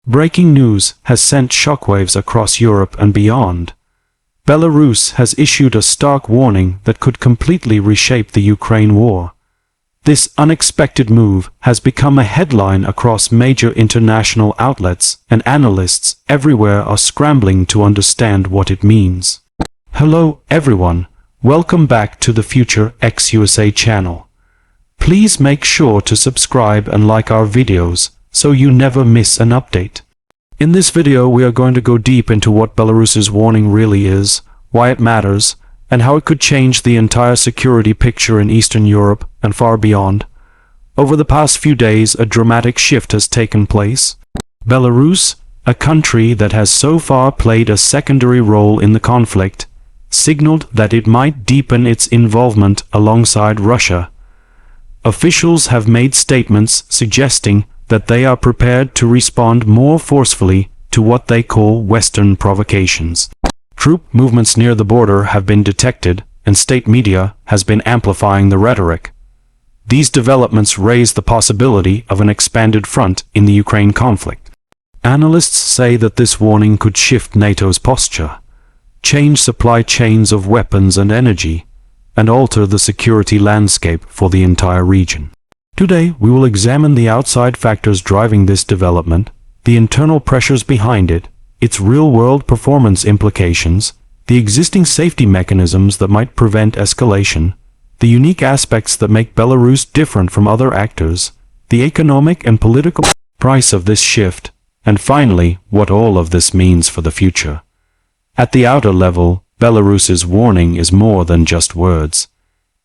Breaking news has sent shockwaves across Europe and beyond. Belarus has issued a stark warning that could completely reshape the Ukraine war. This unexpected move has become a headline across major international outlets, and analysts everywhere are scrambling to understand what it means. Hello everyone, welcome back to the Future X USA channel. Please make sure to subscribe and like our videos so you never miss an update. In this video we are going to go deep into what Belarus's warning really is, why it matters, and how it could change the entire security picture in Eastern Europe and far beyond. Over the past few days, a dramatic shift has taken place. Belarus, a country that has so far played a secondary role in the conflict, signaled that it might deepen its involvement alongside Russia. Officials have made statements suggesting that they are prepared to respond more forcefully to what they call Western provocations. Troop movements near the border have been detected, and state media has been amplifying the rhetoric. These developments raise the possibility of an expanded front in the Ukraine conflict. Analysts say that this warning could shift NATO's posture, change supply chains of weapons and energy, and alter the security landscape for the entire region. Today, we will examine the outside factors driving this development, the internal pressures behind it, its real-world performance implications, the existing safety mechanisms that might prevent escalation, the unique aspects that make Belarus different from other actors, the economic and political price of this shift, and finally, what all of this means for the future. At the outer level, Belarus's warning is more than just words.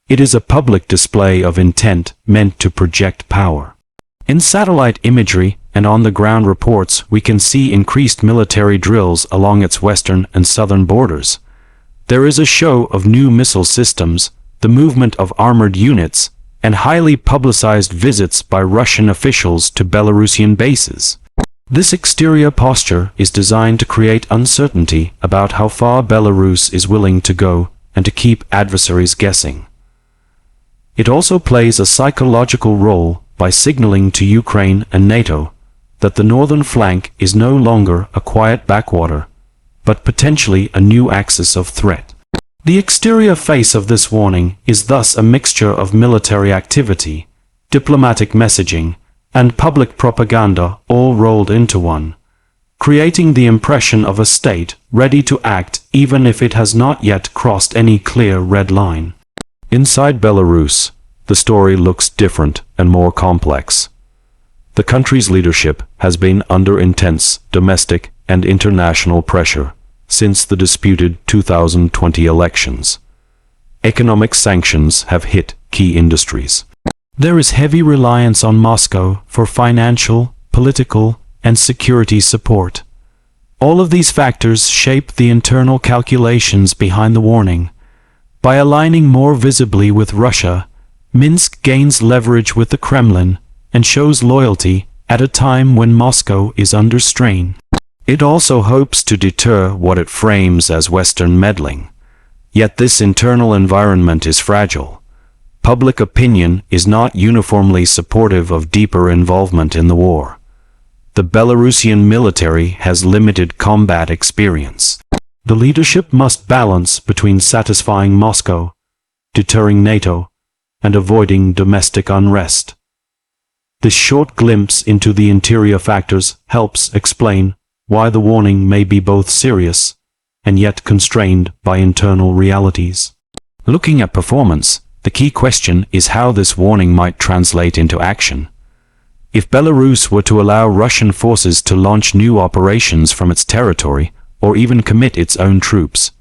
It is a public display of intent meant to project power. In satellite imagery and on-the-ground reports, we can see increased military drills along its western and southern borders. There is a show of new missile systems, the movement of armored units, and highly publicized visits by Russian officials to Belarusian bases. This exterior posture is designed to create uncertainty about how far Belarus is willing to go and to keep adversaries guessing. It also plays a psychological role by signaling to Ukraine and NATO that the northern flank is no longer a quiet backwater, but potentially a new axis of threat. The exterior face of this warning is thus a mixture of military activity, diplomatic messaging, and public propaganda all rolled into one, creating the impression of a state ready to act even if it has not yet crossed any clear red line. Inside Belarus, the story looks different and more complex. The country's leadership has been under intense domestic and international pressure since the disputed 2020 elections. Economic sanctions have hit key industries. There is heavy reliance on Moscow for financial, political, and security support. All of these factors shape the internal calculations behind the warning. By aligning more visibly with Russia, Minsk gains leverage with the Kremlin and shows loyalty at a time when Moscow is under strain. It also hopes to deter what it frames as Western meddling. Yet this internal environment is fragile. Public opinion is not uniformly supportive of deeper involvement in the war. The Belarusian military has limited combat experience. The leadership must balance between satisfying Moscow, deterring NATO, and avoiding domestic unrest. This short glimpse into the interior factors helps explain why the warning may be both serious and yet constrained by internal realities. Looking at performance, the key question is how this warning might translate into action. If Belarus were to allow Russian forces to launch new operations from its territory, or even commit its own troops,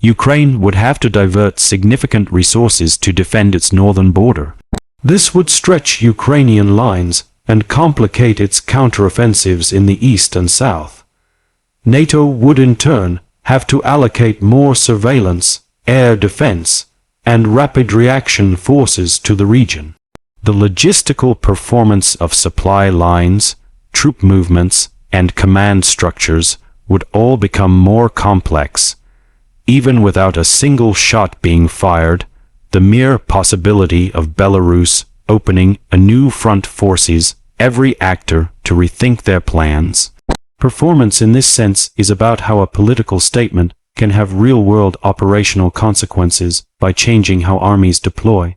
Ukraine would have to divert significant resources to defend its northern border. This would stretch Ukrainian lines and complicate its counteroffensives in the east and south. NATO would in turn have to allocate more surveillance, air defense, and rapid reaction forces to the region. The logistical performance of supply lines, troop movements, and command structures would all become more complex. Even without a single shot being fired, the mere possibility of Belarus opening a new front forces every actor to rethink their plans. Performance in this sense is about how a political statement can have real-world operational consequences by changing how armies deploy,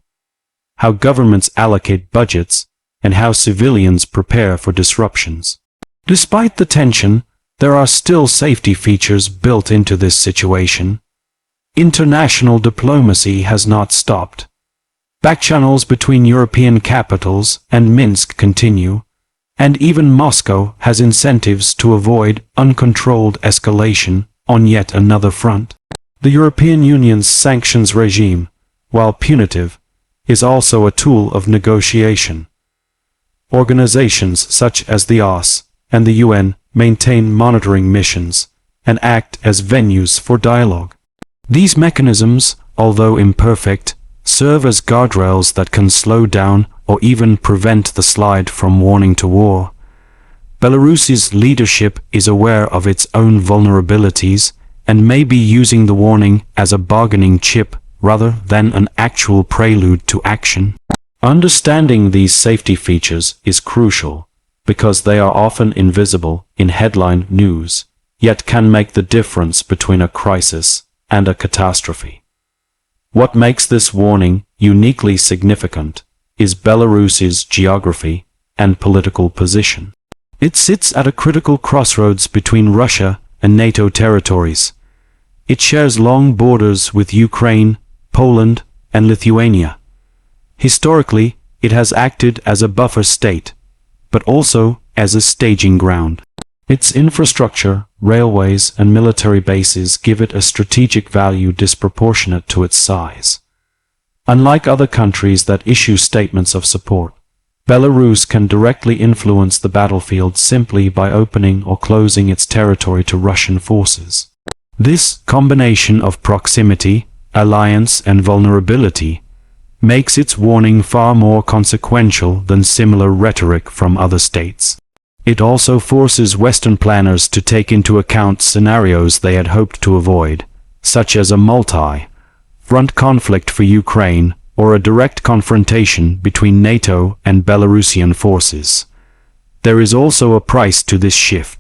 how governments allocate budgets, and how civilians prepare for disruptions. Despite the tension, there are still safety features built into this situation. International diplomacy has not stopped. Backchannels between European capitals and Minsk continue, and even Moscow has incentives to avoid uncontrolled escalation on yet another front. The European Union's sanctions regime, while punitive, is also a tool of negotiation. Organizations such as the OSCE and the UN maintain monitoring missions and act as venues for dialogue. These mechanisms, although imperfect, serve as guardrails that can slow down or even prevent the slide from warning to war. Belarus's leadership is aware of its own vulnerabilities and may be using the warning as a bargaining chip rather than an actual prelude to action. Understanding these safety features is crucial because they are often invisible in headline news, yet can make the difference between a crisis and a catastrophe. What makes this warning uniquely significant is Belarus's geography and political position. It sits at a critical crossroads between Russia and NATO territories. It shares long borders with Ukraine, Poland, and Lithuania. Historically, it has acted as a buffer state, but also as a staging ground. Its infrastructure, railways, and military bases give it a strategic value disproportionate to its size. Unlike other countries that issue statements of support, Belarus can directly influence the battlefield simply by opening or closing its territory to Russian forces. This combination of proximity, alliance, and vulnerability makes its warning far more consequential than similar rhetoric from other states. It also forces Western planners to take into account scenarios they had hoped to avoid, such as a multi-front conflict for Ukraine or a direct confrontation between NATO and Belarusian forces. There is also a price to this shift.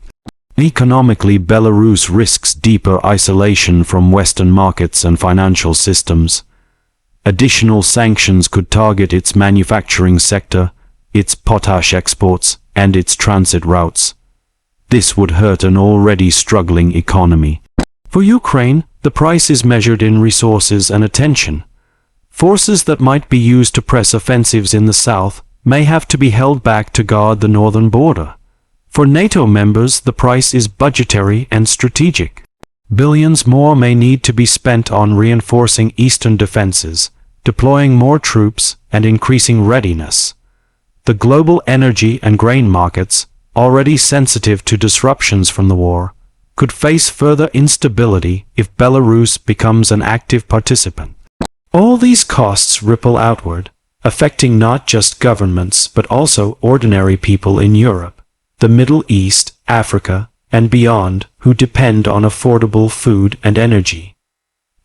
Economically, Belarus risks deeper isolation from Western markets and financial systems. Additional sanctions could target its manufacturing sector, its potash exports, and its transit routes. This would hurt an already struggling economy. For Ukraine, the price is measured in resources and attention. Forces that might be used to press offensives in the south may have to be held back to guard the northern border. For NATO members, the price is budgetary and strategic. Billions more may need to be spent on reinforcing eastern defenses, deploying more troops, and increasing readiness. The global energy and grain markets, already sensitive to disruptions from the war, could face further instability if Belarus becomes an active participant. All these costs ripple outward, affecting not just governments but also ordinary people in Europe, the Middle East, Africa, and beyond who depend on affordable food and energy.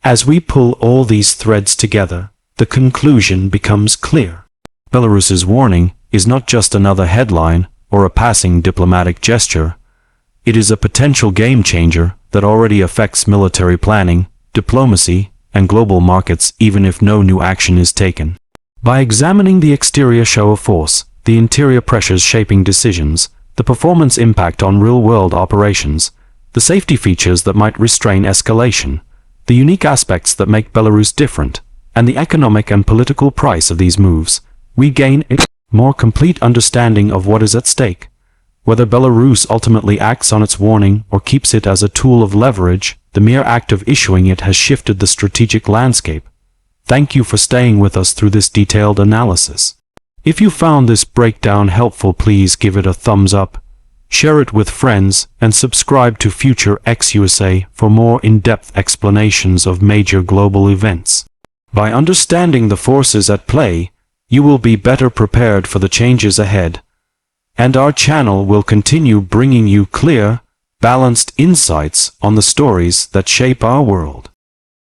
As we pull all these threads together, the conclusion becomes clear. Belarus's warning is not just another headline or a passing diplomatic gesture. It is a potential game changer that already affects military planning, diplomacy, and global markets even if no new action is taken. By examining the exterior show of force, the interior pressures shaping decisions, the performance impact on real-world operations, the safety features that might restrain escalation, the unique aspects that make Belarus different, and the economic and political price of these moves, we gain a more complete understanding of what is at stake. Whether Belarus ultimately acts on its warning or keeps it as a tool of leverage, the mere act of issuing it has shifted the strategic landscape. Thank you for staying with us through this detailed analysis. If you found this breakdown helpful, please give it a thumbs up, share it with friends, and subscribe to Future XUSA for more in-depth explanations of major global events. By understanding the forces at play, you will be better prepared for the changes ahead, and our channel will continue bringing you clear, balanced insights on the stories that shape our world.